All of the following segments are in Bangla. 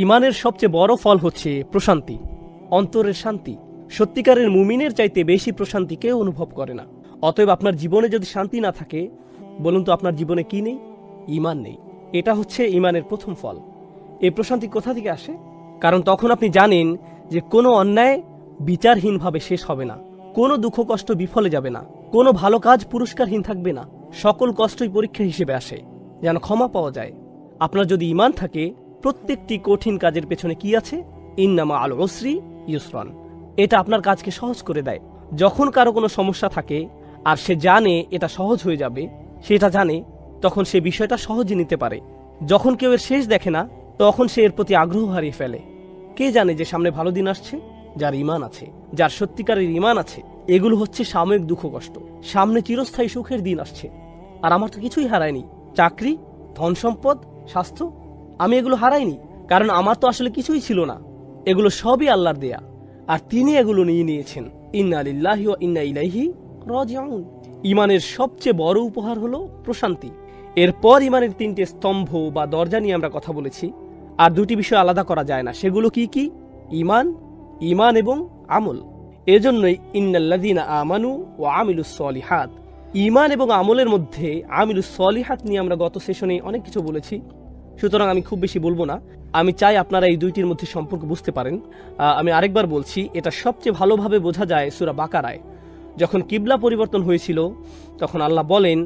ঈমানের সবচেয়ে বড় ফল হচ্ছে প্রশান্তি, অন্তরের শান্তি। সত্যিকারের মুমিনের চাইতে বেশি প্রশান্তি কেউ অনুভব করে না। অতএব আপনার জীবনে যদি শান্তি না থাকে, বলুন তো আপনার জীবনে কি নেই? ঈমান নেই। এটা হচ্ছে ঈমানের প্রথম ফল। এই প্রশান্তি কোথা থেকে আসে? কারণ তখন আপনি জানেন যে কোনো অন্যায় বিচারহীনভাবে শেষ হবে না, কোনো দুঃখ কষ্ট বিফলে যাবে না, কোনো ভালো কাজ পুরস্কারহীন থাকবে না। সকল কষ্টই পরীক্ষা হিসেবে আসে, যেন ক্ষমা পাওয়া যায়। আপনার যদি ঈমান থাকে, প্রত্যেকটি কঠিন কাজের পেছনে কি আছে? ইন্নামা আল উসরি ইউসরান। এটা আপনার কাজকে সহজ করে দেয়। যখন কারো কোনো সমস্যা থাকে আর সে জানে এটা সহজ হয়ে যাবে, সেটা জানে, তখন সে বিষয়টা সহজে নিতে পারে। যখন কেউ এর শেষ দেখে না, তখন সে এর প্রতি আগ্রহ হারিয়ে ফেলে। কে জানে যে সামনে ভালো দিন আসছে? যার ঈমান আছে, যার সত্যিকারের ঈমান আছে। এগুলো হচ্ছে সাময়িক দুঃখ কষ্ট, সামনে চিরস্থায়ী সুখের দিন আসছে। আর আমার তো কিছুই হারায়নি। চাকরি, ধন সম্পদ, স্বাস্থ্য, আমি এগুলো হারাইনি, কারণ আমার তো আসলে কিছুই ছিল না। এগুলো সবই আল্লাহর দেয়া, আর তিনি এগুলো নিয়ে নিয়েছেন। ইন্না লিল্লাহি ওয়া ইন্না ইলাইহি রাজিউন। ঈমানের সবচেয়ে বড় উপহার হলো প্রশান্তি। এরপর ঈমানের তিনটে স্তম্ভ বা দরজা নিয়ে আমরা কথা বলেছি, আর দুটি বিষয় আলাদা করা যায় না। সেগুলো কি কি? ঈমান, ঈমান এবং আমল। এজন্যই ইন্নাল্লাযীনা আমানু ওয়া আমিলুস সলিহাত। ঈমান এবং আমলের মধ্যে আমিলুস সলিহাত নিয়ে আমরা গত সেশনে অনেক কিছু বলেছি, সুতরাং আমি খুব বেশি বলবো না। আমি চাই আপনারা এই দুইটির মধ্যে সম্পর্ক বুঝতে পারেন। আমি আরেকবার বলছি, এটা সবচেয়ে ভালোভাবে বোঝা যায় সূরা বাকারায়। যখন কিবলা পরিবর্তন হয়েছিল, তখন আল্লাহ বলেন,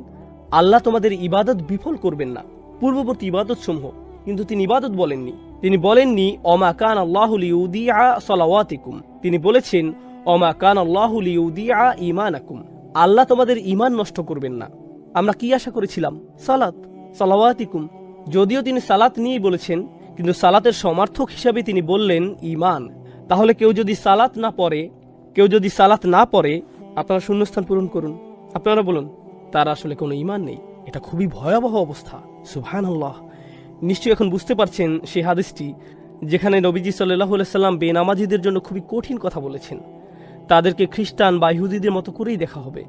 আল্লাহ তোমাদের ইবাদত বিফল করবেন না, পূর্ববর্তী ইবাদত সমূহ। কিন্তু তিনি ইবাদত বলেননি। তিনি বলেননি অমা কান আল্লাহু লিউদিআ সালাওয়াতিকুম। তিনি বলেছেন অমা কান আল্লাহু লিউদিআ ঈমানাকুম। আল্লাহ তোমাদের ঈমান নষ্ট করবেন না। আমরা কি আশা করেছিলাম? সালাত, সালাওয়াতিকুম। যদিও তিনি সালাত নিয়েই বলেছেন, কিন্তু সালাতের সমার্থক হিসাবে তিনি বললেন ঈমান। তাহলে কেউ যদি সালাত না পড়ে, আপনারা শূন্যস্থান পূরণ করুন। আপনারা বলুন, তার আসলে কোনো ঈমান নেই। এটা খুবই ভয়াবহ অবস্থা। সুবহানাল্লাহ। নিশ্চয়ই এখন বুঝতে পারছেন সেই হাদিসটি যেখানে নবীজি সাল্লাল্লাহু আলাইহি সাল্লাম বেনামাজিদের জন্য খুবই কঠিন কথা বলেছেন। তাদেরকে খ্রিস্টান বা ইহুদিদের মতো করেই দেখা হবে।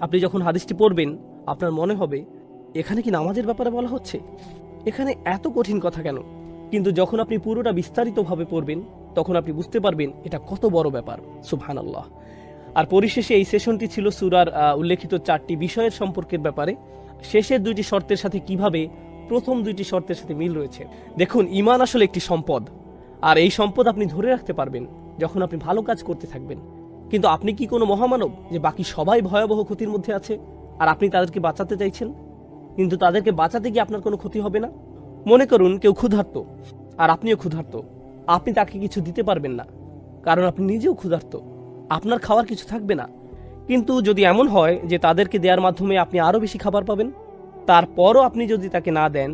আপনি যখন হাদিসটি পড়বেন, আপনার মনে হবে এখানে কি নামাজের ব্যাপারে বলা হচ্ছে? এখানে এত কঠিন কথা কেন? কিন্তু যখন আপনি পুরোটা বিস্তারিতভাবে পড়বেন, তখন আপনি বুঝতে পারবেন এটা কত বড় ব্যাপার। সুবহানাল্লাহ। আর পরিশেষে এই সেশনটি ছিল সূরার উল্লেখিত 4টি বিষয়ের সম্পর্কের ব্যাপারে। শেষের 2টি শর্তের সাথে কিভাবে প্রথম 2টি শর্তের সাথে মিল রয়েছে। দেখুন, ঈমান আসলে একটি সম্পদ, আর এই সম্পদ আপনি ধরে রাখতে পারবেন যখন আপনি ভালো কাজ করতে থাকবেন। কিন্তু আপনি কি কোনো মহামানব যে বাকি সবাই ভয়াবহ ক্ষতির মধ্যে আছে আর আপনি তাদেরকে বাঁচাতে চাইছেন? কিন্তু তাদেরকে বাঁচাতে গিয়ে আপনার কোনো ক্ষতি হবে না। মনে করুন কেউ ক্ষুধার্ত আর আপনিও ক্ষুধার্ত। আপনি তাকে কিছু দিতে পারবেন না, কারণ আপনি নিজেও ক্ষুধার্ত। আপনার খাওয়ার কিছু থাকবে না। কিন্তু যদি এমন হয় যে তাদেরকে দেওয়ার মাধ্যমে আপনি আরো বেশি খাবার পাবেন, তারপরও আপনি যদি তাকে না দেন,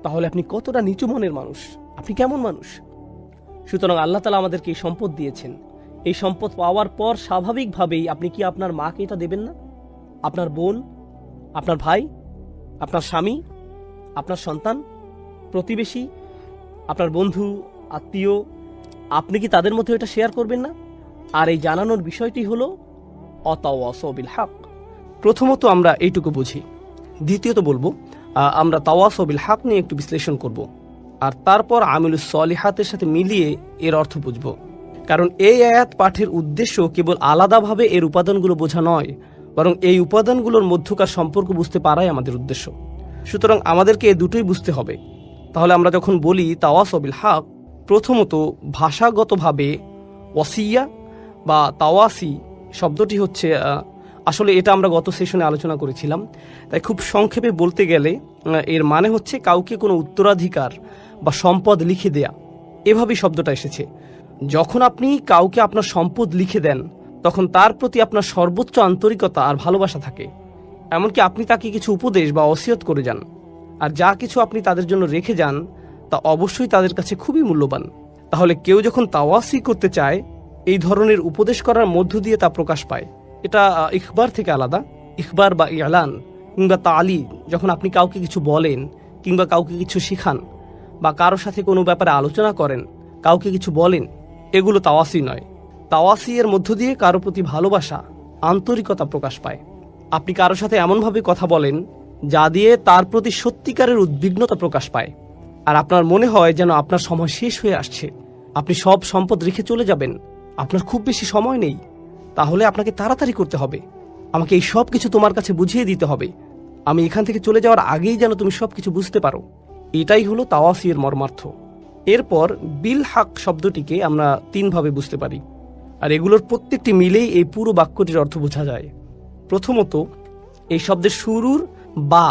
তাহলে আপনি কতটা নিচু মনের মানুষ, আপনি কেমন মানুষ? সুতরাং আল্লাহ তাআলা আমাদেরকে এই সম্পদ দিয়েছেন। এই সম্পদ পাওয়ার পর স্বাভাবিকভাবেই আপনি কি আপনার মাকে এটা দেবেন না? আপনার বোন, আপনার ভাই, আপনার স্বামী, আপনার সন্তান, প্রতিবেশী, আপনার বন্ধু, আত্মীয়, আপনি কি তাদের মধ্যে এটা শেয়ার করবেন না? আর এই জানানোর বিষয়টি হলো অতাওয়াসাউ বিল হক। প্রথমত আমরা এইটুকু বুঝি। দ্বিতীয়ত বলবো আমরা তাওয়াসাউ বিল হক নিয়ে একটু বিশ্লেষণ করব, আর তারপর আমিলুস সলিহাতের সাথে মিলিয়ে এর অর্থ বুঝব। কারণ এই আয়াত পাঠের উদ্দেশ্য কেবল আলাদাভাবে এর উপাদানগুলো বোঝা নয়, বরং এই উপাদানগুলোর মধ্যকার সম্পর্ক বুঝতে পারাই আমাদের উদ্দেশ্য। সুতরাং আমাদেরকে এই দুটোই বুঝতে হবে। তাহলে আমরা যখন বলি তাওয়াসাউ বিল হক, প্রথমত ভাষাগতভাবে ওয়াসিয়া বা তাওয়াসি শব্দটি হচ্ছে, আসলে এটা আমরা গত সেশনে আলোচনা করেছিলাম, তাই খুব সংক্ষেপে বলতে গেলে এর মানে হচ্ছে কাউকে কোনো উত্তরাধিকার বা সম্পদ লিখে দেয়া। এভাবেই শব্দটা এসেছে। যখন আপনি কাউকে আপনার সম্পদ লিখে দেন, তখন তার প্রতি আপনার সর্বোচ্চ আন্তরিকতা আর ভালোবাসা থাকে। এমনকি আপনি তাকে কিছু উপদেশ বা ওসিয়ত করে যান, আর যা কিছু আপনি তাদের জন্য রেখে যান তা অবশ্যই তাদের কাছে খুবই মূল্যবান। তাহলে কেউ যখন তাওয়াসি করতে চায়, এই ধরনের উপদেশ করার মধ্য দিয়ে তা প্রকাশ পায়। এটা ইখবার থেকে আলাদা। ইখবার বা ইলান কিংবা তালি, যখন আপনি কাউকে কিছু বলেন কিংবা কাউকে কিছু শিখান বা কারোর সাথে কোনো ব্যাপারে আলোচনা করেন, কাউকে কিছু বলেন, এগুলো তাওয়াসি নয়। তাওয়াসি এর মধ্য দিয়ে কারো প্রতি ভালোবাসা, আন্তরিকতা প্রকাশ পায়। আপনি কারোর সাথে এমনভাবে কথা বলেন যা দিয়ে তার প্রতি সত্যিকারের উদ্বিগ্নতা প্রকাশ পায়। আর আপনার মনে হয় যেন আপনার সময় শেষ হয়ে আসছে, আপনি সব সম্পদ রেখে চলে যাবেন, আপনার খুব বেশি সময় নেই, তাহলে আপনাকে তাড়াতাড়ি করতে হবে, আমাকে এই সব কিছু তোমার কাছে বুঝিয়ে দিতে হবে, আমি এখান থেকে চলে যাওয়ার আগেই যেন তুমি সব কিছু বুঝতে পারো। এটাই হলো তাওয়াসির মর্মার্থ। এরপর বিল হাক শব্দটিকে আমরা তিনভাবে বুঝতে পারি, আর এগুলোর প্রত্যেকটি মিলেই এই পুরো বাক্যটির অর্থ বোঝা যায়। প্রথমত, এই শব্দের শুরুর বা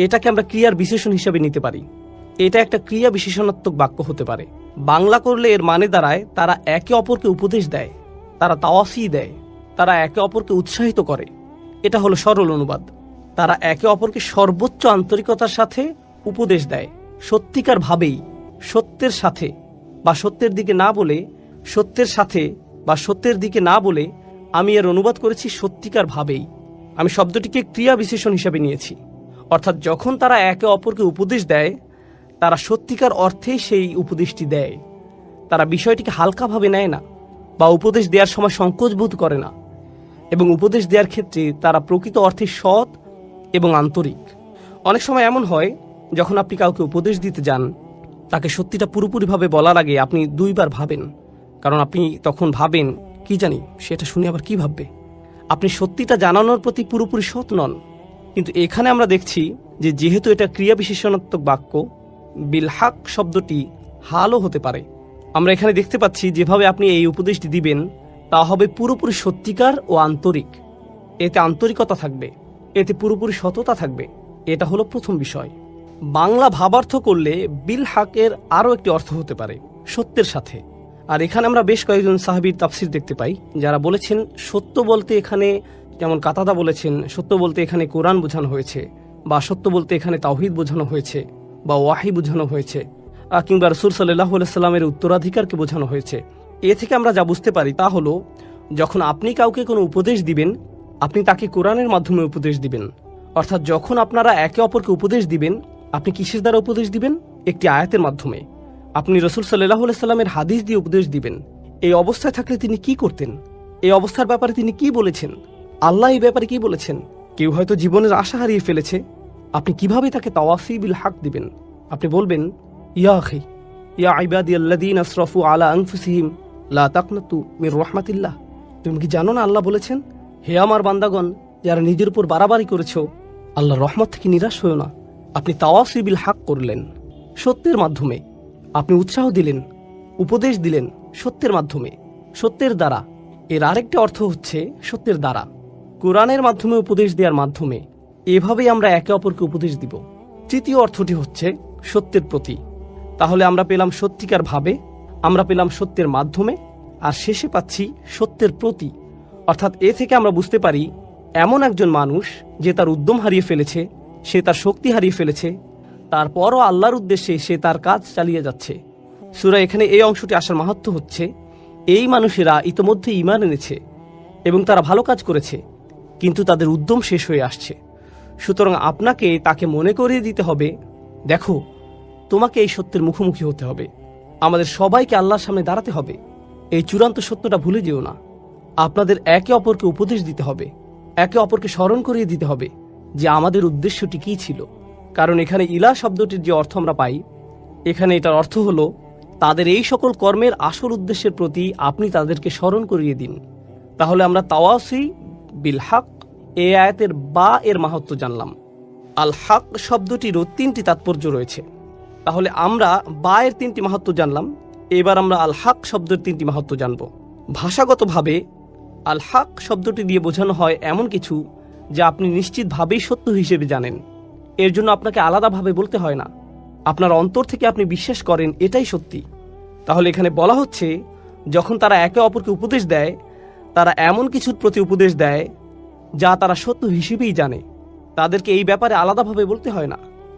এটাকে আমরা ক্রিয়ার বিশেষণ হিসেবে নিতে পারি। এটা একটা ক্রিয়া বিশেষণাত্মক বাক্য হতে পারে। বাংলা করলে এর মানে দাঁড়ায় তারা একে অপরকে উপদেশ দেয়, তারা তাওয়াসি দেয়, তারা একে অপরকে উৎসাহিত করে। এটা হলো সরল অনুবাদ। তারা একে অপরকে সর্বোচ্চ আন্তরিকতার সাথে উপদেশ দেয়, সত্যিকার ভাবেই, সত্যের সাথে বা সত্যের দিকে না বলে, সত্যের সাথে বা সত্যের দিকে না বলে আমি এর অনুবাদ করেছি সত্যিকার ভাবেই। আমি শব্দটিকে ক্রিয়া বিশেষণ হিসেবে নিয়েছি, অর্থাৎ যখন তারা একে অপরকে উপদেশ দেয়, তারা সত্যিকার অর্থেই সেই উপদেশটি দেয়। তারা বিষয়টিকে হালকাভাবে নেয় না বা উপদেশ দেওয়ার সময় সংকোচ বোধ করে না, এবং উপদেশ দেওয়ার ক্ষেত্রে তারা প্রকৃত অর্থে সৎ এবং আন্তরিক। অনেক সময় এমন হয়, যখন আপনি কাউকে উপদেশ দিতে যান, তাকে সত্যিটা পুরোপুরিভাবে বলার আগে আপনি দুইবার ভাবেন, কারণ আপনি তখন ভাবেন কি জানি সেটা শুনে আবার কি ভাববে। আপনি সত্যিটা জানানোর প্রতি পুরোপুরি সৎ নন। কিন্তু এখানে আমরা দেখছি যে যেহেতু এটা ক্রিয়া বিশেষণাত্মক বাক্য, বিলহাক শব্দটি হালও হতে পারে। আমরা এখানে দেখতে পাচ্ছি যেভাবে আপনি এই উপদেশটি দিবেন তা হবে পুরোপুরি সত্যিকার ও আন্তরিক। এতে আন্তরিকতা থাকবে, এতে পুরোপুরি সততা থাকবে। এটা হলো প্রথম বিষয়। বাংলা ভাবার্থ করলে বিলহাকের আরও একটি অর্থ হতে পারে সত্যের সাথে। আর এখানে আমরা বেশ কয়েকজন সাহাবীর তাফসির দেখতে পাই যারা বলেছেন সত্য বলতে এখানে, যেমন কাতাদা বলেছেন সত্য বলতে এখানে কোরআন বোঝানো হয়েছে, বা সত্য বলতে এখানে তাওহীদ বোঝানো হয়েছে, বা ওয়াহি বোঝানো হয়েছে, কিংবা রাসূল সাল্লাল্লাহু আলাইহি সাল্লামের উত্তরাধিকারকে বোঝানো হয়েছে। এ থেকে আমরা যা বুঝতে পারি তা হলো, যখন আপনি কাউকে কোনো উপদেশ দিবেন, আপনি তাকে কোরআনের মাধ্যমে উপদেশ দিবেন। অর্থাৎ যখন আপনারা একে অপরকে উপদেশ দিবেন, আপনি কিসের দ্বারা উপদেশ দিবেন? একটি আয়াতের মাধ্যমে। আপনি রাসূল সাল্লাল্লাহু আলাইহি সাল্লামের হাদিস দিয়ে উপদেশ দিবেন। এই অবস্থায় থাকলে তিনি কি করতেন? এই অবস্থার ব্যাপারে তিনি কি বলেছেন? আল্লাহ এই ব্যাপারে কি বলেছেন? কেউ হয়তো জীবনের আশা হারিয়ে ফেলেছে, আপনি কিভাবে তাকে তাওয়াসি বিল হক দিবেন? আপনি বলবেন, ইয়া আখি ইয়া ইবাদিয়াল্লাযীনা আসরাফু আলা আনফুসিহিম লা তাকনাতু মির রাহমাতিল্লাহ। তুমি কি জানো না আল্লাহ বলেছেন, হে আমার বান্দাগণ যারা নিজের উপর বাড়াবাড়ি করেছো, আল্লাহর রহমত থেকে নিরাশ হয়ো না। আপনি তাওয়াসি বিল হক করলেন সত্যের মাধ্যমে। আপনি উৎসাহ দিলেন, উপদেশ দিলেন সত্যের মাধ্যমে, সত্যের দ্বারা। এর আরেকটা অর্থ হচ্ছে সত্যের দ্বারা, কোরআনের মাধ্যমে উপদেশ দেওয়ার মাধ্যমে। এভাবেই আমরা একে অপরকে উপদেশ দিব। তৃতীয় অর্থটি হচ্ছে সত্যের প্রতি। তাহলে আমরা পেলাম সত্যিকার ভাবে, আমরা পেলাম সত্যের মাধ্যমে, আর শেষে পাচ্ছি সত্যের প্রতি। অর্থাৎ এ থেকে আমরা বুঝতে পারি এমন একজন মানুষ যে তার উদ্যম হারিয়ে ফেলেছে, সে তার শক্তি হারিয়ে ফেলেছে, তারপরও আল্লাহর উদ্দেশ্যে সে তার কাজ চালিয়ে যাচ্ছে। সূরা এখানে এই অংশটি আসার মাহাত্ম্য হচ্ছে, এই মানুষেরা ইতোমধ্যে ঈমান এনেছে এবং তারা ভালো কাজ করেছে, কিন্তু তাদের উদ্যম শেষ হয়ে আসছে। সুতরাং আপনাকে তাকে মনে করিয়ে দিতে হবে, দেখো তোমাকে এই সত্যের মুখোমুখি হতে হবে, আমাদের সবাইকে আল্লাহর সামনে দাঁড়াতে হবে। এই চূড়ান্ত সত্যটা ভুলে যেও না। আপনাদের একে অপরকে উপদেশ দিতে হবে, একে অপরকে স্মরণ করিয়ে দিতে হবে যে আমাদের উদ্দেশ্যটি কী ছিল। কারণ এখানে ইলা শব্দটির যে অর্থ আমরা পাই, এখানে এটার অর্থ হলো তাদের এই সকল কর্মের আসল উদ্দেশ্যের প্রতি আপনি তাদেরকে স্মরণ করিয়ে দিন। তাহলে আমরা তাওয়াসি বিল হক এই আয়াতের বা এর মাহাত্ম্য জানলাম। আল হক শব্দটিরও তিনটি তাৎপর্য রয়েছে। তাহলে আমরা বা এর তিনটি মাহাত্ম্য জানলাম, এবার আমরা আল হক শব্দের তিনটি মাহাত্ম্য জানব। ভাষাগতভাবে আল হক শব্দটি দিয়ে বোঝানো হয় এমন কিছু যা আপনি নিশ্চিতভাবেই সত্য হিসেবে জানেন। এর জন্য আপনাকে আলাদাভাবে বলতে হয় না, আপনার অন্তর থেকে আপনি বিশ্বাস করেন এটাই সত্যি। তাহলে এখানে বলা হচ্ছে, যখন তারা একে অপরকে উপদেশ দেয়, তারা এমন কিছুর প্রতি উপদেশ দেয় যা তারা সত্য হিসেবেই জানে। তাদেরকে এই ব্যাপারে আলাদাভাবে বলতে হয় না,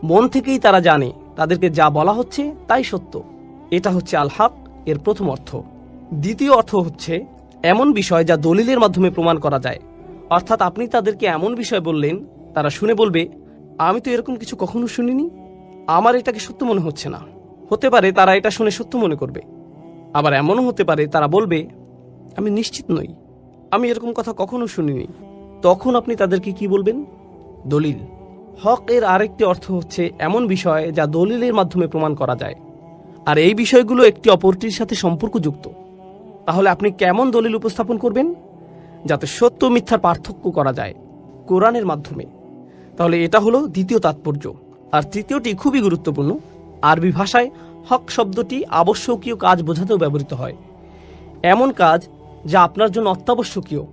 মন থেকেই তারা জানে তাদেরকে যা বলা হচ্ছে তাই সত্য। এটা হচ্ছে আল হক এর প্রথম অর্থ। দ্বিতীয় অর্থ হচ্ছে এমন বিষয় যা দলিলের মাধ্যমে প্রমাণ করা যায়। অর্থাৎ আপনি তাদেরকে এমন বিষয় বললেন, তারা শুনে বলবে, আমি তো এরকম কিছু কখনো শুনিনি, আমার এটাকে সত্য মনে হচ্ছে না। হতে পারে তারা এটা শুনে সত্য মনে করবে, আবার এমনও হতে পারে তারা বলবে, আমি নিশ্চিত নই, আমি এরকম কথা কখনো শুনিনি। তখন আপনি তাদেরকে কি বলবেন? দলিল। হক এর আরেকটি অর্থ হচ্ছে এমন বিষয় যা দলিলের মাধ্যমে প্রমাণ করা যায়, আর এই বিষয়গুলো একটি অপরটির সাথে সম্পর্কযুক্ত। তাহলে আপনি কেমন দলিল উপস্থাপন করবেন যাতে সত্য মিথ্যার পার্থক্য করা যায়? কোরআনের মাধ্যমে। তাহলে এটা হলো দ্বিতীয় তাৎপর্য। আর তৃতীয়টি খুবই গুরুত্বপূর্ণ। আরবি ভাষায় হক শব্দটি আবশ্যকীয় কাজ বোঝাতেও ব্যবহৃত হয়। এমন কাজ যা আপনার জন্য অত্যাবশ্যকীয়,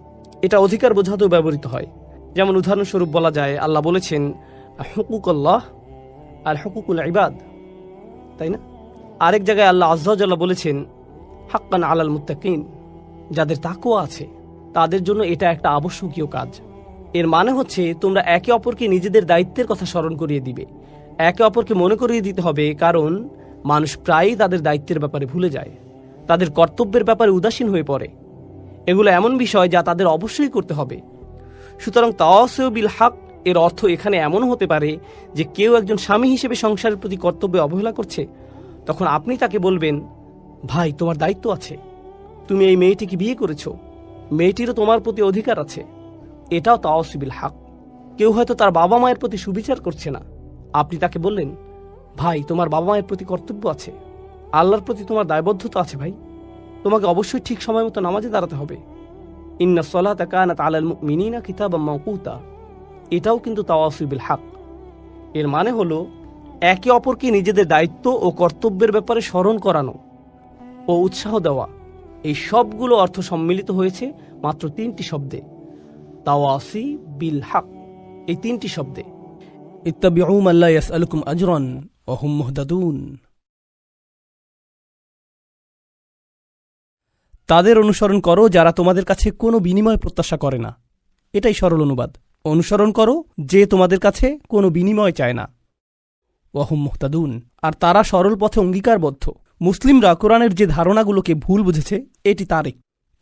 এটা অধিকার বোঝাতেও ব্যবহৃত হয়। যেমন উদাহরণস্বরূপ বলা যায়, আল্লাহ বলেছেন হুকুকুল্লাহ আর হুকুকুল ইবাদ, তাই না? আরেক জায়গায় আল্লাহ আযজা ওয়া জাল্লা বলেছেন হাক্কান আলাল মুত্তাকিন, যাদের তাকওয়া আছে তাদের জন্য এটা একটা আবশ্যকীয় কাজ। এর মানে হচ্ছে তোমরা একে অপরকে নিজেদের দায়িত্বের কথা স্মরণ করিয়ে দিবে, একে অপরকে মনে করিয়ে দিতে হবে, কারণ মানুষ প্রায়ই তাদের দায়িত্বের ব্যাপারে ভুলে যায়, তাদের কর্তব্যের ব্যাপারে উদাসীন হয়ে পড়ে। এগুলো এমন বিষয় যা তাদের অবশ্যই করতে হবে। সুতরাং তাওয়াসিউ বিল হক এর অর্থ এখানে এমন হতে পারে যে কেউ একজন স্বামী হিসেবে সংসারের প্রতি কর্তব্যে অবহেলা করছে, তখন আপনি তাকে বলবেন, ভাই তোমার দায়িত্ব আছে, তুমি এই মেয়েটিকে বিয়ে করেছো, মেয়েটিরও তোমার প্রতি অধিকার আছে। এটাও তাওয়াসিউ বিল হক। কেউ হয়তো তার বাবা মায়ের প্রতি সুবিচার করছে না, আপনি তাকে বললেন, ভাই তোমার বাবা মায়ের প্রতি কর্তব্য আছে, আল্লাহর প্রতি তোমার দায়বদ্ধতা আছে ভাই, তোমাকে অবশ্যই ঠিক সময় মতো নামাজে দাঁড়াতে হবে। ইন্না সলাতা কানাত আলাল মুমিনিনা কিতাবাম মাওকুতা, এটাও কিন্তু তাওয়াসিউ বিল হক। এর মানে হলো একে অপরকে নিজেদের দায়িত্ব ও কর্তব্যের ব্যাপারে স্মরণ করানো ও উৎসাহ দেওয়া। এই সবগুলো অর্থ সম্মিলিত হয়েছে মাত্র 3টি শব্দে, তাওয়াসি বিল হক। এই 3টি শব্দে, ইত্তাবিউ মান লা ইয়াসআলুকুম আজরান ওয়া হুম মুহতাদুন। তাদের অনুসরণ করো যারা তোমাদের কাছে কোনো বিনিময় প্রত্যাশা করে না। এটাই সরল অনুবাদ। অনুসরণ করো যে তোমাদের কাছে কোনো বিনিময় চায় না। ওয়া হুম মুহতাদুন, আর তারা সরল পথে অঙ্গীকারবদ্ধ। মুসলিমরা কোরআনের যে ধারণাগুলোকে ভুল বুঝেছে এটি তারই।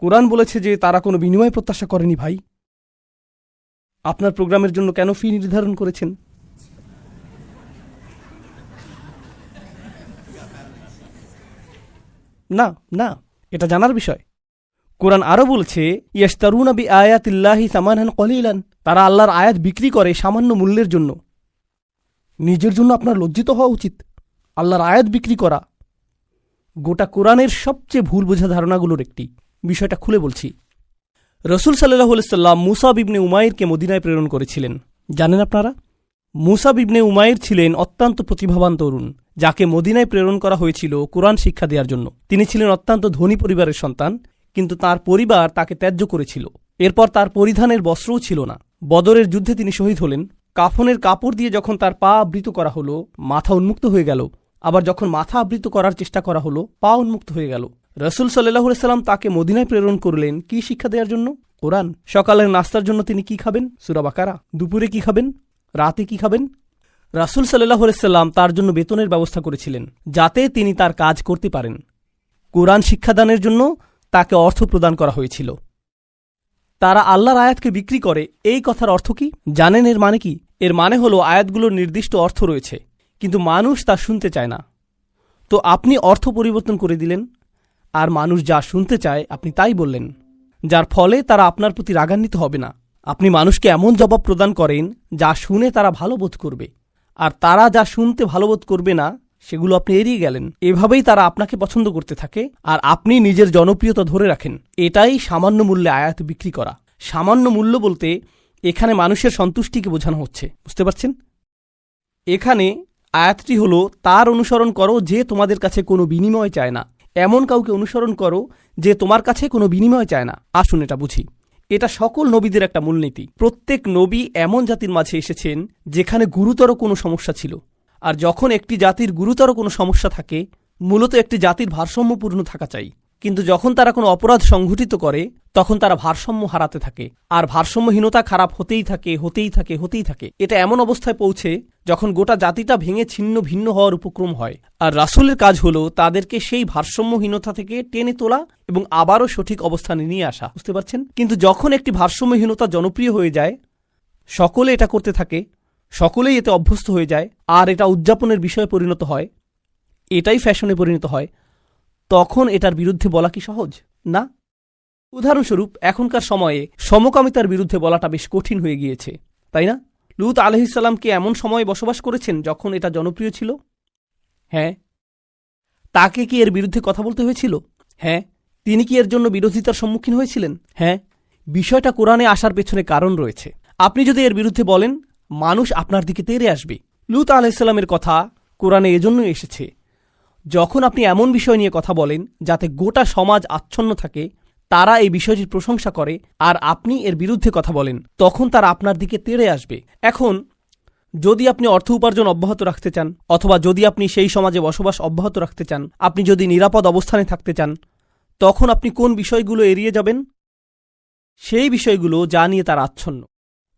কোরআন বলেছে যে তারা কোনো বিনিময় প্রত্যাশা করেনি। ভাই, আপনার প্রোগ্রামের জন্য কেন ফি নির্ধারণ করেছেন? না না, এটা জানার বিষয়। কোরআন আরও বলছে ইয়াশতারুনা বিআয়াতিল্লাহি সামানান কলিলান, তারা আল্লাহর আয়াত বিক্রি করে সামান্য মূল্যের জন্য। নিজের জন্য আপনার লজ্জিত হওয়া উচিত। আল্লাহর আয়াত বিক্রি করা গোটা কোরআনের সবচেয়ে ভুল বোঝা ধারণাগুলোর একটি। বিষয়টা খুলে বলছি। রসুল সাল্লাল্লাহু আলাইহি সাল্লাম মুসাব ইবনে উমাইরকে মদিনায় প্রেরণ করেছিলেন। জানেন আপনারা, মুসাব ইবনে উমাইর ছিলেন অত্যন্ত প্রতিভাবান তরুণ, যাকে মদিনায় প্রেরণ করা হয়েছিল কোরআন শিক্ষা দেওয়ার জন্য। তিনি ছিলেন অত্যন্ত ধনী পরিবারের সন্তান, কিন্তু তার পরিবার তাকে ত্যায্য করেছিল। এরপর তার পরিধানের বস্ত্রও ছিল না। বদরের যুদ্ধে তিনি শহীদ হলেন। কাফনের কাপড় দিয়ে যখন তার পা আবৃত করা হলো, মাথা উন্মুক্ত হয়ে গেল। আবার যখন মাথা আবৃত করার চেষ্টা করা হলো, পা উন্মুক্ত হয়ে গেল। রসুল সাল্লাল্লাহু আলাইহি সাল্লাম তাকে মদিনায় প্রেরণ করলেন কি শিক্ষা দেওয়ার জন্য? কোরআন। সকালের নাস্তার জন্য তিনি কি খাবেন? সূরা বাকারা। দুপুরে কি খাবেন? রাতে কি খাবেন? রাসূল সাল্লাল্লাহু আলাইহি সাল্লাম তার জন্য বেতনের ব্যবস্থা করেছিলেন, যাতে তিনি তার কাজ করতে পারেন। কোরআন শিক্ষাদানের জন্য তাকে অর্থ প্রদান করা হয়েছিল। তারা আল্লাহর আয়াতকে বিক্রি করে, এই কথার অর্থ কি জানেন? এর মানে কি? এর মানে হলো আয়াতগুলোর নির্দিষ্ট অর্থ রয়েছে, কিন্তু মানুষ তা শুনতে চায় না। তো আপনি অর্থ পরিবর্তন করে দিলেন, আর মানুষ যা শুনতে চায় আপনি তাই বললেন, যার ফলে তারা আপনার প্রতি রাগান্বিত হবে না। আপনি মানুষকে এমন জবাব প্রদান করেন যা শুনে তারা ভালো বোধ করবে, আর তারা যা শুনতে ভালো বোধ করবে না সেগুলো আপনি এড়িয়ে গেলেন। এভাবেই তারা আপনাকে পছন্দ করতে থাকে, আর আপনি নিজের জনপ্রিয়তা ধরে রাখেন। এটাই সামান্য মূল্যে আয়াত বিক্রি করা। সামান্য মূল্য বলতে এখানে মানুষের সন্তুষ্টিকে বোঝানো হচ্ছে। বুঝতে পারছেন? এখানে আয়াতটি হলো তার অনুসরণ করো যে তোমাদের কাছে কোনো বিনিময় চায় না। এমন কাউকে অনুসরণ করো যে তোমার কাছে কোনো বিনিময় চায় না। আসুন এটা বুঝি। এটা সকল নবীদের একটা মূলনীতি। প্রত্যেক নবী এমন জাতির মাঝে এসেছেন যেখানে গুরুতর কোনো সমস্যা ছিল, আর যখন একটি জাতির গুরুতর কোনো সমস্যা থাকে, মূলত একটি জাতির ভারসাম্যপূর্ণ থাকা চাই। কিন্তু যখন তারা কোনো অপরাধ সংঘটিত করে, তখন তারা ভারসাম্য হারাতে থাকে, আর ভারসাম্যহীনতা খারাপ হতেই থাকে, হতেই থাকে, হতেই থাকে। এটা এমন অবস্থায় পৌঁছে যখন গোটা জাতিটা ভেঙে ছিন্ন ভিন্ন হওয়ার উপক্রম হয়। আর রাসূলের কাজ হলো তাদেরকে সেই ভারসাম্যহীনতা থেকে টেনে তোলা এবং আবারও সঠিক অবস্থানে নিয়ে আসা। বুঝতে পারছেন? কিন্তু যখন একটি ভারসাম্যহীনতা জনপ্রিয় হয়ে যায়, সকলে এটা করতে থাকে, সকলেই এতে অভ্যস্ত হয়ে যায়, আর এটা উদযাপনের বিষয়ে পরিণত হয়, এটাই ফ্যাশনে পরিণত হয়, তখন এটার বিরুদ্ধে বলা কি সহজ? না। উদাহরণস্বরূপ এখনকার সময়ে সমকামিতার বিরুদ্ধে বলাটা বেশ কঠিন হয়ে গিয়েছে, তাই না? লূত আলাইহিসসালাম কি এমন সময়ে বসবাস করেছেন যখন এটা জনপ্রিয় ছিল? হ্যাঁ। তাকে কি এর বিরুদ্ধে কথা বলতে হয়েছিল? হ্যাঁ। তিনি কি এর জন্য বিরোধিতার সম্মুখীন হয়েছিলেন? হ্যাঁ। বিষয়টা কোরআনে আসার পেছনে কারণ রয়েছে। আপনি যদি এর বিরুদ্ধে বলেন, মানুষ আপনার দিকে তেড়ে আসবে। লূত আলাইহিসসালামের কথা কোরআনে এজন্যই এসেছে, যখন আপনি এমন বিষয় নিয়ে কথা বলেন যাতে গোটা সমাজ আচ্ছন্ন থাকে, তারা এই বিষয়টির প্রশংসা করে, আর আপনি এর বিরুদ্ধে কথা বলেন, তখন তারা আপনার দিকে তেড়ে আসবে। এখন যদি আপনি অর্থ উপার্জন অব্যাহত রাখতে চান, অথবা যদি আপনি সেই সমাজে বসবাস অব্যাহত রাখতে চান, আপনি যদি নিরাপদ অবস্থানে থাকতে চান, তখন আপনি কোন বিষয়গুলো এড়িয়ে যাবেন? সেই বিষয়গুলো যা নিয়ে তারা আচ্ছন্ন।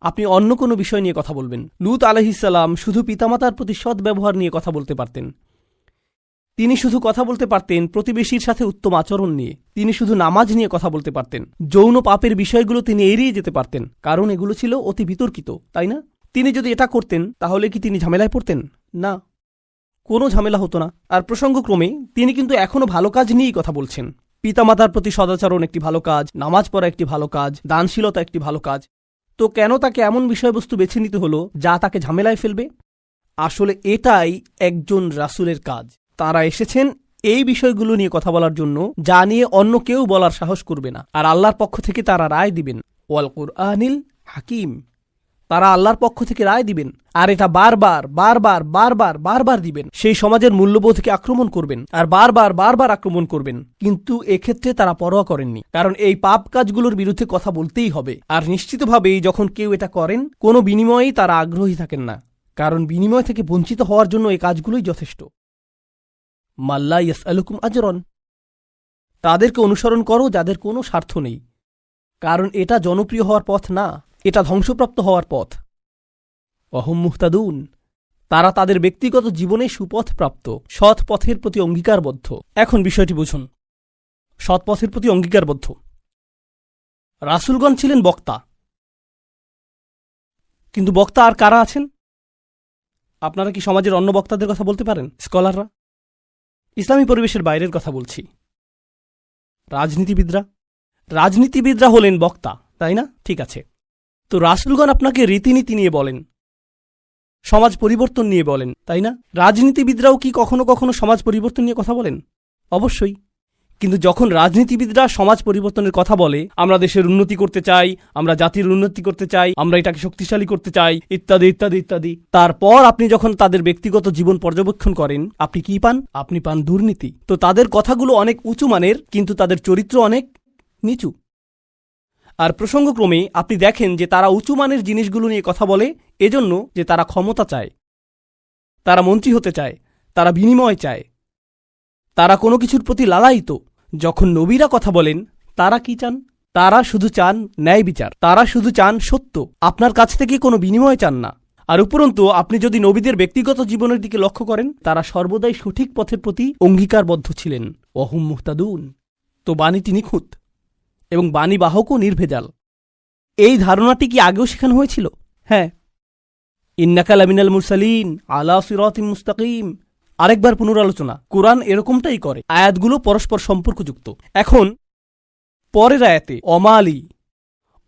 আপনি অন্য কোনো বিষয় নিয়ে কথা বলবেন। লূত আলাইহিসসালাম শুধু পিতামাতার প্রতি সৎ ব্যবহার নিয়ে কথা বলতে পারতেন। তিনি শুধু কথা বলতে পারতেন প্রতিবেশীর সাথে উত্তম আচরণ নিয়ে। তিনি শুধু নামাজ নিয়ে কথা বলতে পারতেন। যৌন পাপের বিষয়গুলো তিনি এড়িয়ে যেতে পারতেন, কারণ এগুলো ছিল অতি বিতর্কিত, তাই না? তিনি যদি এটা করতেন, তাহলে কি তিনি ঝামেলায় পড়তেন? না, কোনো ঝামেলা হতো না। আর প্রসঙ্গক্রমে তিনি কিন্তু এখনও ভালো কাজ নিয়েই কথা বলছেন। পিতামাতার প্রতি সদাচরণ একটি ভালো কাজ, নামাজ পড়া একটি ভালো কাজ, দানশীলতা একটি ভালো কাজ। তো কেন তাকে এমন বিষয়বস্তু বেছে নিতে হলো যা তাকে ঝামেলায় ফেলবে? আসলে এটাই একজন রাসূলের কাজ। তারা এসেছেন এই বিষয়গুলো নিয়ে কথা বলার জন্য, যা নিয়ে অন্য কেউ বলার সাহস করবে না। আর আল্লাহর পক্ষ থেকে তারা রায় দিবেন। ওয়াল কুরআনিল হাকিম। তারা আল্লাহর পক্ষ থেকে রায় দিবেন, আর এটা বারবার বারবার বারবার বারবার দিবেন। সেই সমাজের মূল্যবোধকে আক্রমণ করবেন, আর বারবার বারবার আক্রমণ করবেন। কিন্তু এক্ষেত্রে তারা পরোয়া করেননি, কারণ এই পাপ কাজগুলোর বিরুদ্ধে কথা বলতেই হবে। আর নিশ্চিতভাবেই যখন কেউ এটা করেন, কোনো বিনিময়েই তারা আগ্রহী থাকেন না, কারণ বিনিময় থেকে বঞ্চিত হওয়ার জন্য এই কাজগুলোই যথেষ্ট। মাল্লা ইয়াসআলুকুম আজরন। তাদেরকে অনুসরণ করো যাদের কোনো স্বার্থ নেই, কারণ এটা জনপ্রিয় হওয়ার পথ না, এটা ধ্বংসপ্রাপ্ত হওয়ার পথ। ওয়াহুম মুহতাদুন। তারা তাদের ব্যক্তিগত জীবনে সুপথ প্রাপ্ত, সৎ পথের প্রতি অঙ্গীকারবদ্ধ। এখন বিষয়টি বুঝুন। সৎ পথের প্রতি অঙ্গীকারবদ্ধ। রাসূলগণ ছিলেন বক্তা, কিন্তু বক্তা আর কারা আছেন? আপনারা কি সমাজের অন্য বক্তাদের কথা বলতে পারেন? স্কলাররা। ইসলামী পরিবেশের বাইরের কথা বলছি। রাজনীতিবিদরা। রাজনীতিবিদরা হলেন বক্তা, তাই না? ঠিক আছে। তো রাসূলগণ আপনাকে রীতিনীতি নিয়ে বলেন, সমাজ পরিবর্তন নিয়ে বলেন, তাই না? রাজনীতিবিদরাও কি কখনো কখনো সমাজ পরিবর্তন নিয়ে কথা বলেন? অবশ্যই। কিন্তু যখন রাজনীতিবিদরা সমাজ পরিবর্তনের কথা বলে, আমরা দেশের উন্নতি করতে চাই, আমরা জাতির উন্নতি করতে চাই, আমরা এটাকে শক্তিশালী করতে চাই, ইত্যাদি ইত্যাদি ইত্যাদি, তারপর আপনি যখন তাদের ব্যক্তিগত জীবন পর্যবেক্ষণ করেন, আপনি কি পান? আপনি পান দুর্নীতি। তো তাদের কথাগুলো অনেক উঁচু মানের, কিন্তু তাদের চরিত্র অনেক নিচু। আর প্রসঙ্গক্রমে আপনি দেখেন যে তারা উঁচু মানের জিনিসগুলো নিয়ে কথা বলে এজন্য যে তারা ক্ষমতা চায়, তারা মন্ত্রী হতে চায়, তারা বিনিময় চায়, তারা কোনো কিছুর প্রতি লালায়িত। যখন নবীরা কথা বলেন, তারা কি চান? তারা শুধু চান ন্যায় বিচার, তারা শুধু চান সত্য, আপনার কাছ থেকে কোনো বিনিময় চান না। আর উপরন্তু আপনি যদি নবীদের ব্যক্তিগত জীবনের দিকে লক্ষ্য করেন, তারা সর্বদাই সঠিক পথের প্রতি অঙ্গীকারবদ্ধ ছিলেন। ওয়াহুম মুহতাদুন। তো বাণীটি নিখুঁত এবং বাণীবাহকও নির্ভেজাল। এই ধারণাটি কি আগেও শেখানো হয়েছিল? হ্যাঁ। ইন্নাকা লামিনাল মুরসালিন আলা সিরাতিম মুস্তাকিম। আরেকবার পুনরালোচনা। কোরআন এরকমটাই করে, আয়াতগুলো পরস্পর সম্পর্কযুক্ত। এখন পরের আয়াতে অমালি,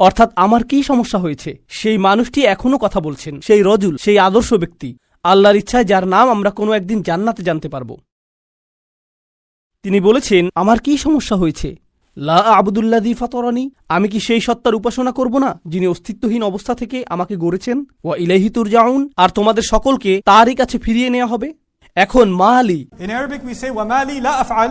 অর্থাৎ আমার কি সমস্যা হয়েছে, সেই মানুষটি এখনো কথা বলছেন, সেই রজুল, সেই আদর্শ ব্যক্তি, আল্লাহর ইচ্ছায় যার নাম আমরা কোনো একদিন জান্নাতে জানতে পারব। তিনি বলেছেন, আমার কি সমস্যা হয়েছে? লা আবুদুল্লাযী ফাতারানি। আমি কি সেই সত্তার উপাসনা করব না যিনি অস্তিত্বহীন অবস্থা থেকে আমাকে গড়েছেন? ওয়া ইলাইহি তুরজাউন। আর তোমাদের সকলকে তারই কাছে ফিরিয়ে নেওয়া হবে। এখন মালি। In Arabic we say ومالي لا أفعل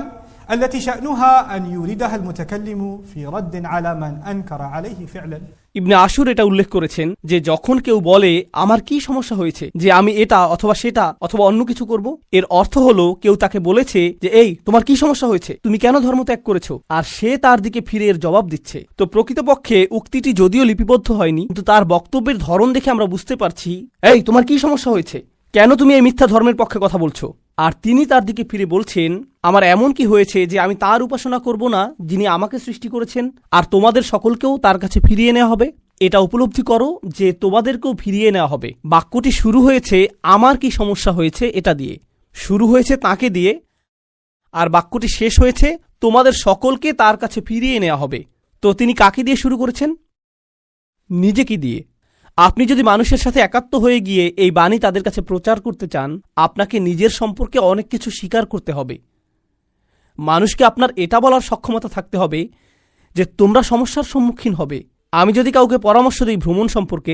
التي شأنها أن يوردها المتكلم في رد على من أنكر عليه فعلا. ইবনে আশুর এটা উল্লেখ করেছেন যে যখন কেউ বলে আমার কি সমস্যা হয়েছে যে আমি এটা অথবা সেটা অথবা অন্য কিছু করব, এর অর্থ হলো কেউ তাকে বলেছে যে এই তোমার কি সমস্যা হয়েছে, তুমি কেন ধর্ম ত্যাগ করেছো, আর সে তার দিকে ফিরে এর জবাব দিচ্ছে। তো প্রকৃতপক্ষে উক্তিটি যদিও লিপিবদ্ধ হয়নি, কিন্তু তার বক্তব্যের ধরন দেখে আমরা বুঝতে পারছি এই তোমার কি সমস্যা হয়েছে, কেন তুমি এই মিথ্যা ধর্মের পক্ষে কথা বলছো। আর তিনি তার দিকে ফিরে বলছেন আমার এমন কি হয়েছে যে আমি তার উপাসনা করব না যিনি আমাকে সৃষ্টি করেছেন, আর তোমাদের সকলকেও তার কাছে ফিরিয়ে নেওয়া হবে। এটা উপলব্ধি করো যে তোমাদেরকেও ফিরিয়ে নেওয়া হবে। বাক্যটি শুরু হয়েছে আমার কি সমস্যা হয়েছে এটা দিয়ে, শুরু হয়েছে তাকে দিয়ে, আর বাক্যটি শেষ হয়েছে তোমাদের সকলকে তার কাছে ফিরিয়ে নেওয়া হবে। তো তিনি কাকে দিয়ে শুরু করেছেন? নিজেকে দিয়ে। আপনি যদি মানুষের সাথে একাত্ম হয়ে গিয়ে এই বাণী তাদের কাছে প্রচার করতে চান, আপনাকে নিজের সম্পর্কে অনেক কিছু স্বীকার করতে হবে। মানুষকে আপনার এটা বলার সক্ষমতা থাকতে হবে যে তোমরা সমস্যার সম্মুখীন হবে। আমি যদি কাউকে পরামর্শ দিই ভ্রমণ সম্পর্কে,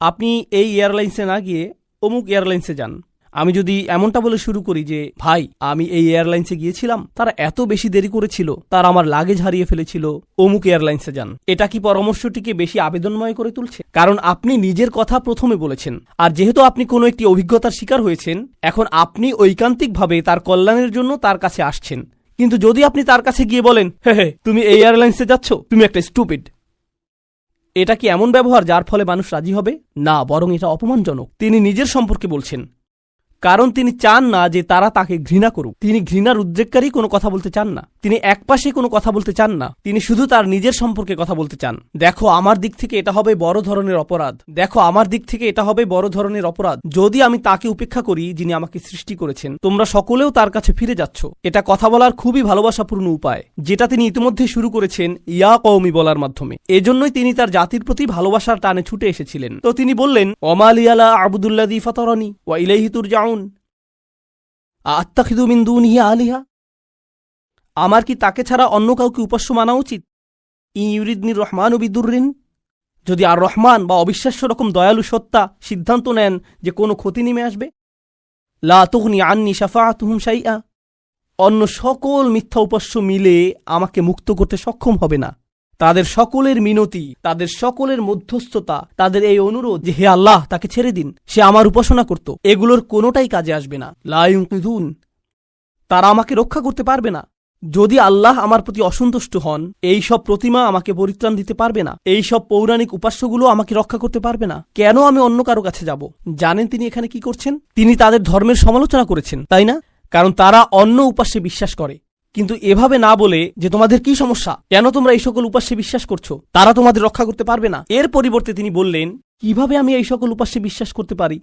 আপনি এই এয়ারলাইন্সে না গিয়ে অমুক এয়ারলাইন্সে যান। আমি যদি এমনটা বলে শুরু করি যে ভাই আমি এই এয়ারলাইন্সে গিয়েছিলাম, তারা এত বেশি দেরি করেছিল, তারা আমার লাগেজ হারিয়ে ফেলেছিল, অমুক এয়ারলাইন্সে যান, এটা কি পরামর্শটিকে বেশি আবেদনময় করে তুলছে? কারণ আপনি নিজের কথা প্রথমে বলেছেন, আর যেহেতু আপনি কোনো একটি অভিজ্ঞতার শিকার হয়েছেন, এখন আপনি ঐকান্তিকভাবে তার কল্যাণের জন্য তার কাছে আসছেন। কিন্তু যদি আপনি তার কাছে গিয়ে বলেন হে তুমি এই এয়ারলাইন্সে যাচ্ছ, তুমি একটা স্টুপিড, এটা কি এমন ব্যবহার যার ফলে মানুষ রাজি হবে? না, বরং এটা অপমানজনক। তিনি নিজের সম্পর্কে বলছেন, কারণ তিনি চান না যে তারা তাকে ঘৃণা করুক। তিনি ঘৃণার উদ্রেককারী কোনো কথা বলতে চান না, তিনি একপাশে কোনো কথা বলতে চান না, তিনি শুধু তার নিজের সম্পর্কে কথা বলতে চান। দেখো আমার দিক থেকে এটা হবে বড় ধরনের অপরাধ, দেখো আমার দিক থেকে এটা হবে বড় ধরনের অপরাধ যদি আমি তাকে উপেক্ষা করি যিনি আমাকে সৃষ্টি করেছেন। তোমরা সকলেও তার কাছে ফিরে যাচ্ছ। এটা কথা বলার খুবই ভালোবাসাপূর্ণ উপায়, যেটা তিনি ইতিমধ্যে শুরু করেছেন ইয়া কওমি বলার মাধ্যমে। এজন্যই তিনি তার জাতির প্রতি ভালোবাসার টানে ছুটে এসেছিলেন। তো তিনি বললেন ওমা লিয়া আবুদুল্লাযী ফাতারানি ওয়া ইলাইহি তুরজাউন আত্তাখিযু মিন দুনিহি আলিহা, আমার কি তাকে ছাড়া অন্য কাউকে উপাস্য মানা উচিত? ইউরিদনির রহমানু বিদুররিন, যদি আর রহমান বা অবিশ্বাস্য রকম দয়ালু সত্তা সিদ্ধান্ত নেন যে কোনো ক্ষতি নেমে আসবে, লা তুগনি আন্নি শাফাআতুহুম শাইআ, অন্য সকল মিথ্যা উপাস্য মিলে আমাকে মুক্ত করতে সক্ষম হবে না। তাদের সকলের মিনতি, তাদের সকলের মধ্যস্থতা, তাদের এই অনুরোধ যে হে আল্লাহ তাকে ছেড়ে দিন, সে আমার উপাসনা করত, এগুলোর কোনোটাই কাজে আসবে না। লা ইউনকিযুন, তারা আমাকে রক্ষা করতে পারবে না। যদি আল্লাহ আমার প্রতি অসন্তুষ্ট হন, এই সব প্রতিমা আমাকে পরিত্রাণ দিতে পারবে না, এই সব পৌরাণিক উপাস্যগুলো আমাকে রক্ষা করতে পারবে না। কেন আমি অন্য কারো কাছে যাব? জানেন তিনি এখানে কি করছেন? তিনি তাদের ধর্মের সমালোচনা করেছেন, তাই না? কারণ তারা অন্য উপাস্যে বিশ্বাস করে। কিন্তু এভাবে না বলে যে তোমাদের কি সমস্যা, কেন তোমরা এই সকল উপাস্যে বিশ্বাস করছো, তারা তোমাদের রক্ষা করতে পারবে না, এর পরিবর্তে তিনি বললেন কিভাবে আমি এই সকল উপাস্যে বিশ্বাস করতে পারি?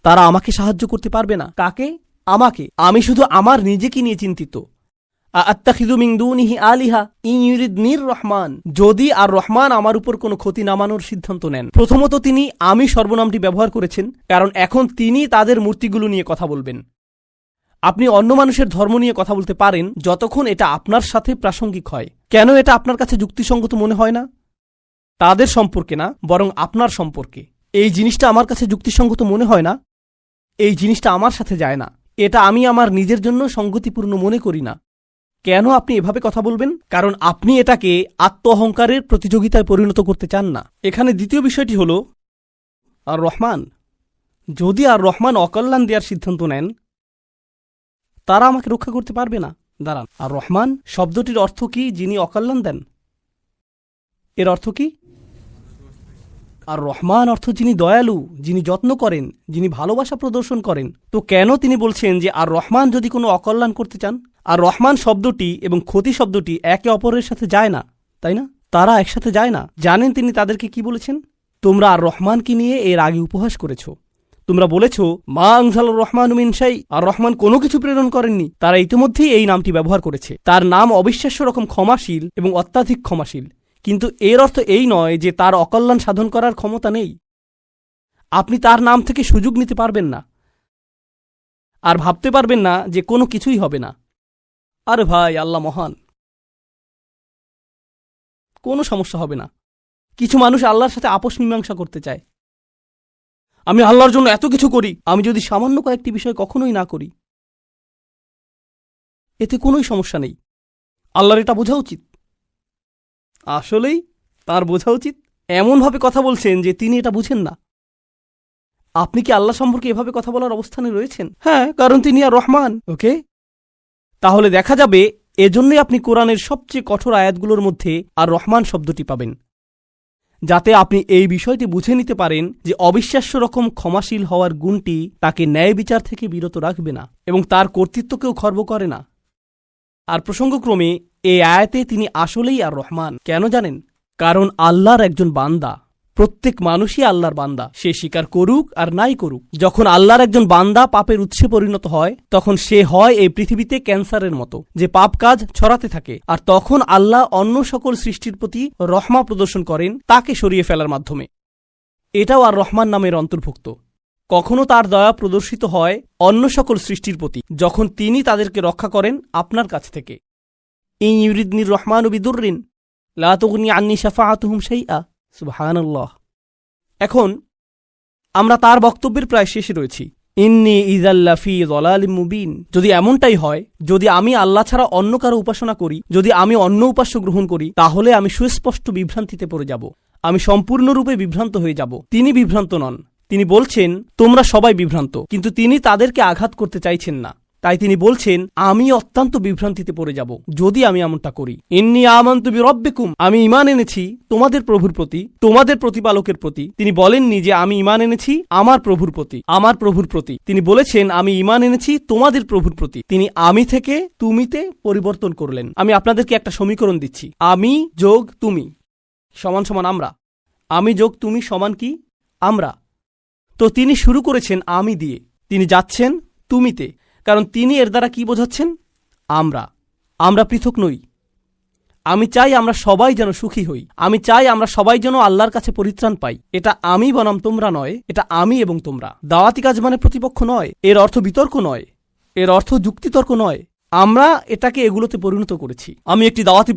তারা আমাকে সাহায্য করতে পারবে না। কাকে? আমাকে। আমি শুধু আমার নিজেকে নিয়ে চিন্তিত। আত্তাখিযু মিন দুনিহি আলিহা ইন ইউরিদনির রহমান, যদি আর রহমান আমার উপর কোনো ক্ষতি নামানোর সিদ্ধান্ত নেন। প্রথমত তিনি আমি সর্বনামটি ব্যবহার করেছেন, কারণ এখন তিনি তাদের মূর্তিগুলো নিয়ে কথা বলবেন। আপনি অন্য মানুষের ধর্ম নিয়ে কথা বলতে পারেন যতক্ষণ এটা আপনার সাথে প্রাসঙ্গিক হয়। কেন এটা আপনার কাছে যুক্তিসঙ্গত মনে হয় না? তাদের সম্পর্কে না, বরং আপনার সম্পর্কে। এই জিনিসটা আমার কাছে যুক্তিসঙ্গত মনে হয় না, এই জিনিসটা আমার সাথে যায় না, এটা আমি আমার নিজের জন্য সঙ্গতিপূর্ণ মনে করি না। কেন আপনি এভাবে কথা বলবেন? কারণ আপনি এটাকে আত্ম অহংকারের প্রতিযোগিতায় পরিণত করতে চান না। এখানে দ্বিতীয় বিষয়টি হল আর রহমান, যদি আর রহমান অকল্যাণ দেওয়ার সিদ্ধান্ত নেন, তারা আমাকে রক্ষা করতে পারবে না। দাঁড়ান, আর রহমান শব্দটির অর্থ কি? যিনি অকল্যাণ দেন। এর অর্থ কি? আর রহমান অর্থ যিনি দয়ালু, যিনি যত্ন করেন, যিনি ভালোবাসা প্রদর্শন করেন। তো কেন তিনি বলছেন যে আর রহমান যদি কোনো অকল্যাণ করতে চান? আর রহমান শব্দটি এবং ক্ষতি শব্দটি একে অপরের সাথে যায় না, তাই না? তারা একসাথে যায় না। জানেন তিনি তাদেরকে কি বলেছেন? তোমরা আর রহমানকে নিয়ে এর আগে উপহাস করেছ। তোমরা বলেছ মা আনজালার রহমান মিন শাই, আর রহমান কোনো কিছু প্রেরণ করেননি। তারা ইতিমধ্যেই এই নামটি ব্যবহার করেছে। তার নাম অবিশ্বাস্য রকম ক্ষমাশীল এবং অত্যাধিক ক্ষমাশীল, কিন্তু এর অর্থ এই নয় যে তার অকল্যাণ সাধন করার ক্ষমতা নেই। আপনি তার নাম থেকে সুযোগ নিতে পারবেন না, আর ভাবতে পারবেন না যে কোনো কিছুই হবে না। আরে ভাই, আল্লাহ মহান, কোনো সমস্যা হবে না। কিছু মানুষ আল্লাহর সাথে আপোষ মীমাংসা করতে চায়। আমি আল্লাহর জন্য এত কিছু করি, আমি যদি সামান্য কয়েকটি বিষয় কখনোই না করি, এতে কোনোই সমস্যা নেই। আল্লাহর এটা বোঝা উচিত। আসলেই তার বোঝা উচিত। এমনভাবে কথা বলছেন যে তিনি এটা বুঝেন না। আপনি কি আল্লাহ সম্পর্কে এভাবে কথা বলার অবস্থানে রয়েছেন? হ্যাঁ, কারণ তিনি আর রহমান। ওকে, তাহলে দেখা যাবে এজন্যই আপনি কোরআনের সবচেয়ে কঠোর আয়াতগুলোর মধ্যে আর রহমান শব্দটি পাবেন, যাতে আপনি এই বিষয়টি বুঝে নিতে পারেন যে অবিশ্বাস্য রকম ক্ষমাশীল হওয়ার গুণটি তাকে ন্যায় বিচার থেকে বিরত রাখবে না এবং তার কর্তৃত্বকেও খর্ব করে না। আর প্রসঙ্গক্রমে এই আয়াতে তিনি আসলেই আর রহমান। কেন জানেন? কারণ আল্লাহর একজন বান্দা, প্রত্যেক মানুষই আল্লাহর বান্দা, সে স্বীকার করুক আর নাই করুক। যখন আল্লাহর একজন বান্দা পাপের উৎসে পরিণত হয়, তখন সে হয় এই পৃথিবীতে ক্যান্সারের মতো, যে পাপ কাজ ছড়াতে থাকে। আর তখন আল্লাহ অন্য সকল সৃষ্টির প্রতি রহমা প্রদর্শন করেন তাকে সরিয়ে ফেলার মাধ্যমে। এটাও আর রহমান নামের অন্তর্ভুক্ত। কখনো তার দয়া প্রদর্শিত হয় অন্য সকল সৃষ্টির প্রতি, যখন তিনি তাদেরকে রক্ষা করেন আপনার কাছ থেকে। ইন ইউরিদনির রহমানু বিদুররিন লা তুগনি আন্নি শাফাআতুহুম শাইআ। সুবহানাল্লাহ। এখন আমরা তার বক্তব্যের প্রায় শেষে রয়েছি। ইন্নী ইযাল্লা ফি যালালিম মুবিন। যদি এমনটাই হয়, যদি আমি আল্লাহ ছাড়া অন্য কারো উপাসনা করি, যদি আমি অন্য উপাস্য গ্রহণ করি, তাহলে আমি সুস্পষ্ট বিভ্রান্তিতে পড়ে যাব, আমি সম্পূর্ণরূপে বিভ্রান্ত হয়ে যাব। তিনি বিভ্রান্ত নন, তিনি বলছেন তোমরা সবাই বিভ্রান্ত, কিন্তু তিনি তাদেরকে আঘাত করতে চাইছেন না। তাই তিনি বলছেন আমি অত্যন্ত বিভ্রান্তিতে পড়ে যাব যদি আমি এমনটা করি। ইন্নী আমানতু বিরব্বিকুম, আমি ঈমান এনেছি তোমাদের প্রভুর প্রতি, তোমাদের প্রতিপালকের প্রতি। তিনি বলেননি যে আমি ঈমান এনেছি আমার প্রভুর প্রতি, আমার প্রভুর প্রতি। তিনি বলেছেন আমি ঈমান এনেছি তোমাদের প্রভুর প্রতি। তিনি আমি থেকে তুমিতে পরিবর্তন করলেন। আমি আপনাদেরকে একটা সমীকরণ দিচ্ছি। আমি যোগ তুমি সমান সমান আমরা। আমি যোগ তুমি সমান কি? আমরা। তো তিনি শুরু করেছেন আমি দিয়ে, তিনি যাচ্ছেন তুমিতে, কারণ তিনি এর দ্বারা কি বোঝাচ্ছেন? আমরা পৃথক নই। আমি চাই আমরা সবাই যেন সুখী হই, আমি চাই আমরা সবাই যেন আল্লাহর কাছে পরিত্রাণ পাই। এটা আমি বনাম তোমরা নয়, এটা আমি এবং তোমরা। দাওয়াতি কাজ মানে প্রতিপক্ষ নয়, এর অর্থ বিতর্ক নয়, এর অর্থ যুক্তিতর্ক নয়। আমরা এটাকে এগুলোতে পরিণত করেছি। আমি একটি দাওয়াতি